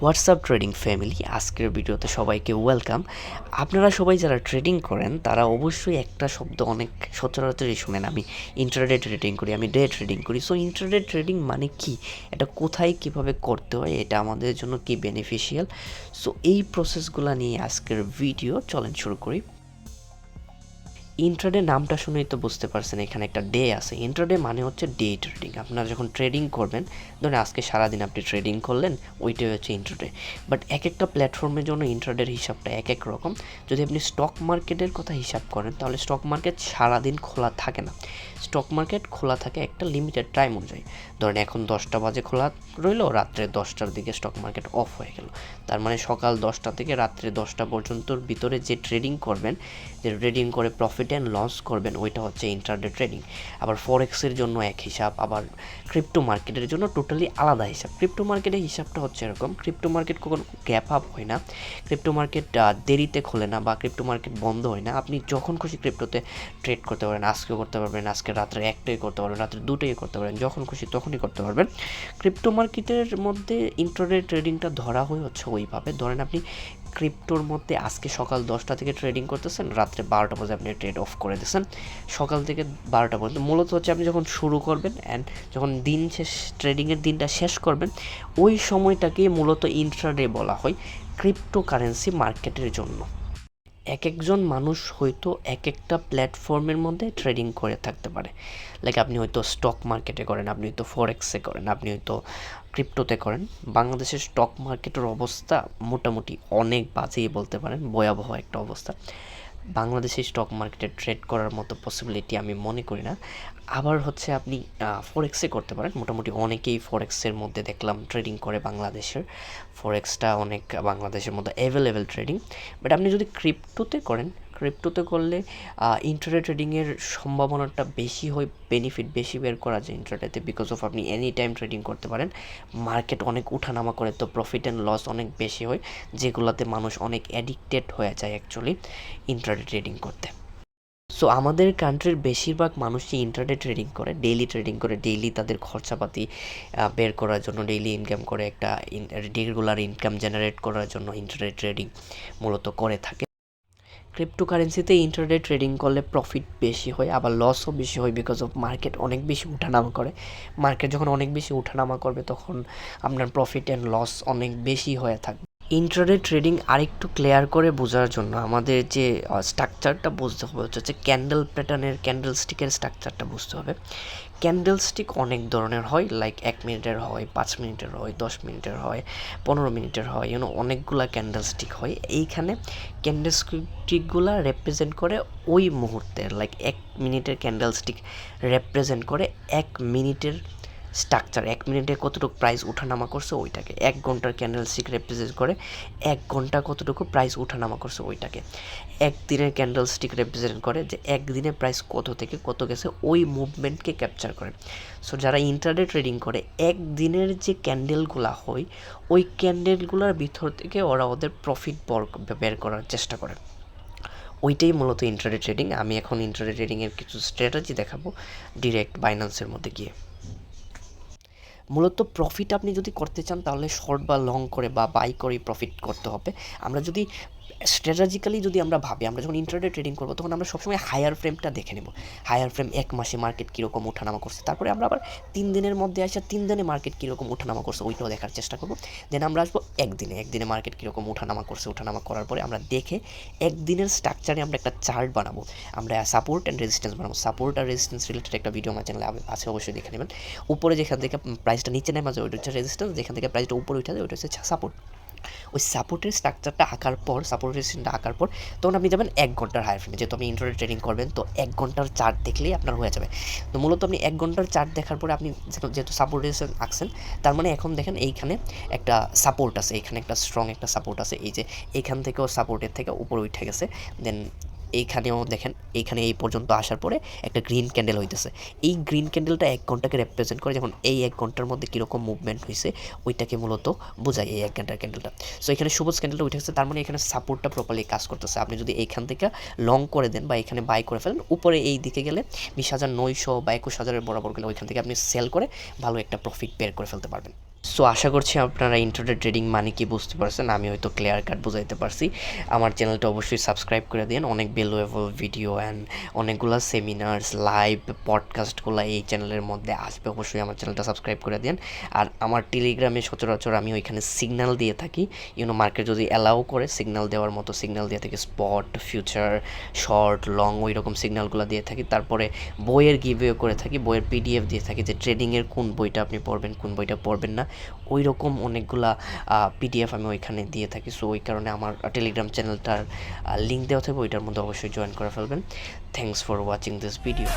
WhatsApp trading family, আজকের ভিডিওতে সবাইকে ওয়েলকাম। আপনারা সবাই যারা ট্রেডিং করেন তারা অবশ্যই একটা শব্দ অনেক সচরাচরই শুনেন, আমি ইন্ট্রাডে ট্রেডিং করি, আমি ডে ট্রেডিং করি। সো ইন্ট্রাডে ট্রেডিং মানে কি, এটা কোথায় কিভাবে করতে হয়, এটা আমাদের জন্য কি বেনিফিশিয়াল, সো এই প্রসেসগুলো নিয়ে আজকের ভিডিও। চলেন শুরু করি। ইন্ট্রাডে নামটা শুনেই তো বুঝতে পারছেন এখানে একটা ডে আছে। ইন্ট্রাডে মানে হচ্ছে ডে ট্রেডিং। আপনারা যখন ট্রেডিং করবেন, ধরেন আজকে সারাদিন আপনি ট্রেডিং করলেন, ওইটাই হচ্ছে ইন্ট্রাডে। বাট এক একটা প্ল্যাটফর্মের জন্য ইন্ট্রাডের হিসাবটা এক এক রকম। যদি আপনি স্টক মার্কেটের কথা হিসাব করেন তাহলে স্টক মার্কেট সারাদিন খোলা থাকে না। স্টক মার্কেট খোলা থাকে একটা লিমিটেড টাইম অনুযায়ী। ধরেন এখন 10টা বাজে খোলা রইলো, রাত্রে 10টার দিকে স্টক মার্কেট অফ হয়ে গেল। তার মানে সকাল 10টা থেকে রাত্রে 10টা পর্যন্তর ভিতরে যে ট্রেডিং করবেন, যে ট্রেডিং করে প্রফিট অ্যান্ড লস করবেন, ওইটা হচ্ছে ইন্ট্রাডে ট্রেডিং। আবার ফরেক্সের জন্য এক হিসাব, আবার ক্রিপ্টো মার্কেটের জন্য টোটালি আলাদা হিসাব। ক্রিপ্টো মার্কেটের হিসাবটা হচ্ছে এরকম, ক্রিপ্টো মার্কেট কখনো গ্যাপ আপ হয় না, ক্রিপ্টো মার্কেট দেরিতে খোলে না, বা ক্রিপ্টো মার্কেট বন্ধ হয় না। আপনি যখন খুশি ক্রিপ্টোতে ট্রেড করতে পারেন, আজকেও করতে পারবেন, আজকে রাত্রে 1টায় করতে পারবেন, রাত্রে 2টায় করতে পারেন, যখন খুশি তখনই করতে পারবেন। ক্রিপ্টো মার্কেটের মধ্যে ইন্ট্রাডে ট্রেডিংটা ধরা হয় হচ্ছে ওইভাবে, ধরেন আপনি ক্রিপ্টোর মধ্যে আজকে সকাল 10টা থেকে ট্রেডিং করতেছেন, রাত্রে 12টা বাজে আপনি ট্রেড অফ করে দিয়েছেন। সকাল থেকে 12টা পর্যন্ত মূলত হচ্ছে আপনি যখন শুরু করবেন অ্যান্ড যখন দিন শেষ, ট্রেডিংয়ের দিনটা শেষ করবেন, ওই সময়টাকেই মূলত ইন্ট্রাডে বলা হয় ক্রিপ্টো কারেন্সি মার্কেটের জন্য। এক একজন মানুষ হয়তো এক একটা প্ল্যাটফর্মের মধ্যে ট্রেডিং করে থাকতে পারে। লাইক আপনি হয়তো স্টক মার্কেটে করেন, আপনি হয়তো ফরেক্সে করেন, আপনি হয়তো ক্রিপ্টোতে করেন। বাংলাদেশের স্টক মার্কেটের অবস্থা মোটামুটি অনেক বাজেই বলতে পারেন, ভয়াবহ একটা অবস্থা। বাংলাদেশি স্টক মার্কেটে ট্রেড করার মতো পসিবিলিটি আমি মনে করি না। আবার হচ্ছে আপনি ফরেক্সে করতে পারেন, মোটামুটি অনেকেই ফরেক্সের মধ্যে দেখলাম ট্রেডিং করে। বাংলাদেশের ফরেক্সটা অনেক বাংলাদেশের মধ্যে অ্যাভেলেবেল ট্রেডিং। বাট আপনি যদি ক্রিপ্টোতে করেন, ক্রিপ্টোতে করলে ইন্ট্রাডে ট্রেডিংয়ের সম্ভাবনাটা বেশি হয়, বেনিফিট বেশি বের করা যায় ইন্ট্রাডেতে, বিকজ অফ আপনি এনি টাইম ট্রেডিং করতে পারেন। মার্কেট অনেক উঠানামা করে, তো প্রফিট অ্যান্ড লস অনেক বেশি হয়, যেগুলোতে মানুষ অনেক অ্যাডিক্টেড হয়ে যায় অ্যাকচুয়ালি ইন্ট্রাডে ট্রেডিং করতে। সো আমাদের কান্ট্রির বেশিরভাগ মানুষই ইন্ট্রাডে ট্রেডিং করে, ডেইলি ট্রেডিং করে, ডেইলি তাদের খরচাপাতি বের করার জন্য, ডেইলি ইনকাম করে, একটা রেগুলার ইনকাম জেনারেট করার জন্য ইন্ট্রাডে ট্রেডিং মূলত করে থাকে। ক্রিপ্টোকারেন্সিতে ইন্ট্রাডে ট্রেডিং করলে প্রফিট বেশি হয়, আবার লসও বেশি হয়, বিকজ অফ মার্কেট অনেক বেশি উঠানামা করে। মার্কেট যখন অনেক বেশি উঠানামা করবে তখন আপনার প্রফিট অ্যান্ড লস অনেক বেশি হয়ে থাকবে। ইন্ট্রাডে ট্রেডিং আরেকটু ক্লিয়ার করে বোঝার জন্য আমাদের যে স্ট্রাকচারটা বুঝতে হবে হচ্ছে ক্যান্ডেল প্যাটার্নের, ক্যান্ডেল স্টিকের স্ট্রাকচারটা বুঝতে হবে। ক্যান্ডেল স্টিক অনেক ধরনের হয়, লাইক 1 মিনিটের হয়, 5 মিনিটের হয়, 10 মিনিটের হয়, 15 মিনিটের হয়, অনেকগুলা ক্যান্ডেল স্টিক হয়। এইখানে ক্যান্ডেল স্টিকগুলা রেপ্রেজেন্ট করে ওই মুহূর্তের, লাইক 1 মিনিটের ক্যান্ডেল স্টিক রেপ্রেজেন্ট করে 1 মিনিটের স্ট্রাকচার, 1 মিনিটে কতটুকু প্রাইস উঠানামা করছে ওইটাকে। 1 ঘন্টার ক্যান্ডেল স্টিক রেপ্রেজেন্ট করে 1 ঘন্টা কতটুকু প্রাইস উঠানামা করছে ওইটাকে। 1 দিনের ক্যান্ডেল স্টিক রেপ্রেজেন্ট করে যে 1 দিনে প্রাইস কত থেকে কত গেছে, ওই মুভমেন্টকে ক্যাপচার করে। সো যারা ইন্ট্রাডে ট্রেডিং করে, 1 দিনের যে ক্যান্ডেলগুলা হয়, ওই ক্যান্ডেলগুলোর ভিতর থেকে ওরা ওদের প্রফিট বের করার চেষ্টা করে। ওইটাই মূলত ইন্ট্রাডে ট্রেডিং। আমি এখন ইন্ট্রাডে ট্রেডিংয়ের কিছু স্ট্র্যাটেজি দেখাবো ডিরেক্ট বাইন্যান্সের মধ্যে গিয়ে। মূলত প্রফিট আপনি যদি করতে চান তাহলে শর্ট বা লং করে বা বাই করে প্রফিট করতে হবে। আমরা যদি স্ট্র্যাটেজিক্যালি যদি আমরা ভাবি, আমরা যখন ইন্ট্রাডে ট্রেডিং করবো তখন আমরা সবসময় হায়ার ফ্রেমটা দেখে নেব। হায়ার ফ্রেম 1 মাসে মার্কেট কীরকম ওঠানামা করছে, তারপরে আমরা আবার 3 দিনের মধ্যে আসা 3 দিনে মার্কেট কীরকম ওঠানামা করছে ওইটাও দেখার চেষ্টা করবো। দেন আমরা আসবো একদিনে মার্কেট কীরকম ওঠানামা করছে, ওঠানামা করার পরে আমরা দেখে একদিনের স্ট্রাকচারে আমরা একটা চার্ট বানাবো। আমরা সাপোর্ট অ্যান্ড রেজিস্ট্যান্স বানাবো। সাপোর্ট আর রেজিস্ট্যান্স রিলেটেড একটা ভিডিও আমার চ্যানেলে আছে, অবশ্যই দেখে নেবেন। উপরে যেখান থেকে প্রাইসটা নিচে নেমে যায় ওইটা হচ্ছে রেজিস্ট্যান্স, যেখান থেকে প্রাইসটা উপরে উঠে যায় ওইটা হচ্ছে সাপোর্ট। ওই সাপোর্টের স্ট্রাকচারটা আঁকার পর, সাপোর্ট রেজিস্ট্যান্সটা আঁকার পর তখন আপনি যাবেন 1 ঘন্টার হায়ার ফ্রেমে। যেহেতু আপনি ইন্ট্রাডে ট্রেডিং করবেন, তো 1 ঘন্টার চার্ট দেখলেই আপনার হয়ে যাবে। তো মূলত আপনি 1 ঘন্টার চার্ট দেখার পরে আপনি যেহেতু সাপোর্ট রেজিস্ট্যান্স আঁকছেন, তার মানে এখন দেখেন এইখানে একটা সাপোর্ট আছে, এখানে একটা স্ট্রং একটা সাপোর্ট আছে, এই যে এইখান থেকেও সাপোর্টের থেকে উপরে উঠে গেছে। দেন এইখানেও দেখেন, এইখানে এই পর্যন্ত আসার পরে একটা গ্রিন ক্যান্ডেল হইতেছে। এই গ্রিন ক্যান্ডেলটা 1 ঘন্টাকে রেপ্রেজেন্ট করে, যখন এই 1 ঘন্টার মধ্যে কীরকম মুভমেন্ট হয়েছে ওইটাকে মূলত বোঝায় এই 1 ঘন্টার ক্যান্ডেলটা। সো এখানে সবুজ ক্যান্ডেলটা উঠে গেছে, তার মানে এখানে সাপোর্টটা প্রপারলি কাজ করতেছে। আপনি যদি এইখান থেকে লং করে দেন বা এখানে বাই করে ফেলেন, উপরে এই দিকে গেলে 20,900 বা 21,000-এর বরাবর গেলে ওইখান থেকে আপনি সেল করে ভালো একটা প্রফিট বের করে ফেলতে পারবেন। সো আশা করছি আপনারা ইন্ট্রাডে ট্রেডিং মানে কি বুঝতে পারছেন। আমি হয়তো ক্লিয়ার কাট বুঝাইতে পারছি। আমার চ্যানেলটা অবশ্যই সাবস্ক্রাইব করে দিন। অনেক ভ্যালুয়েবল ভিডিও অ্যান্ড অনেকগুলো সেমিনার্স, লাইভ পডকাস্টগুলো এই চ্যানেলের মধ্যে আসবে। অবশ্যই আমার চ্যানেলটা সাবস্ক্রাইব করে দিন। আর আমার টেলিগ্রামে সচরাচর আমি ওইখানে সিগন্যাল দিয়ে থাকি। মার্কেট যদি অ্যালাউ করে সিগন্যাল দেওয়ার মতো সিগন্যাল দিয়ে থাকি, স্পট, ফিউচার, শর্ট, লং, ওই রকম সিগন্যালগুলো দিয়ে থাকি। তারপরে বইয়ের গিভওয়ে করে থাকি, বইয়ের পিডিএফ দিয়ে থাকি যে ট্রেডিংয়ের কোন বইটা আপনি পড়বেন, কোন বইটা পড়বেন না, ওই রকম অনেকগুলা পিডিএফ আমি ওইখানে দিয়ে থাকি। সো ওই কারণে আমার টেলিগ্রাম চ্যানেলটার লিঙ্ক দেওয়া থাকবে, ওইটার মধ্যে অবশ্যই জয়েন করে ফেলবেন। Thanks for watching this video.